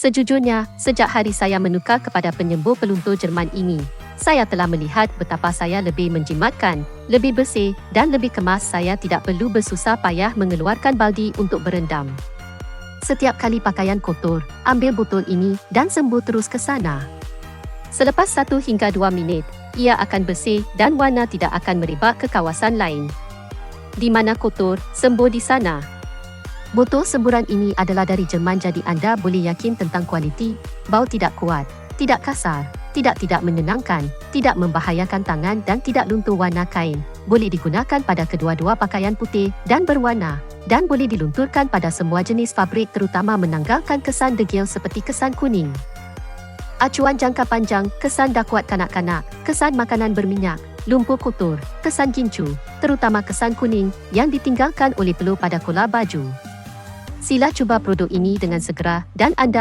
Sejujurnya, sejak hari saya menukar kepada penyembur peluntur Jerman ini, saya telah melihat betapa saya lebih menjimatkan, lebih bersih dan lebih kemas. Saya tidak perlu bersusah payah mengeluarkan baldi untuk berendam. Setiap kali pakaian kotor, ambil botol ini dan sembuh terus ke sana. Selepas 1 hingga 2 minit, ia akan bersih dan warna tidak akan merebak ke kawasan lain. Di mana kotor, sembuh di sana. Botol semburan ini adalah dari Jerman, jadi anda boleh yakin tentang kualiti. Bau tidak kuat, tidak kasar, tidak menenangkan, tidak membahayakan tangan dan tidak luntur warna kain. Boleh digunakan pada kedua-dua pakaian putih dan berwarna dan boleh dilunturkan pada semua jenis fabrik, terutama menanggalkan kesan degil seperti kesan kuning. Acuan jangka panjang, kesan dah kuat kanak-kanak, kesan makanan berminyak, lumpur kotor, kesan gincu, terutama kesan kuning yang ditinggalkan oleh peluh pada kolar baju. Sila cuba produk ini dengan segera dan anda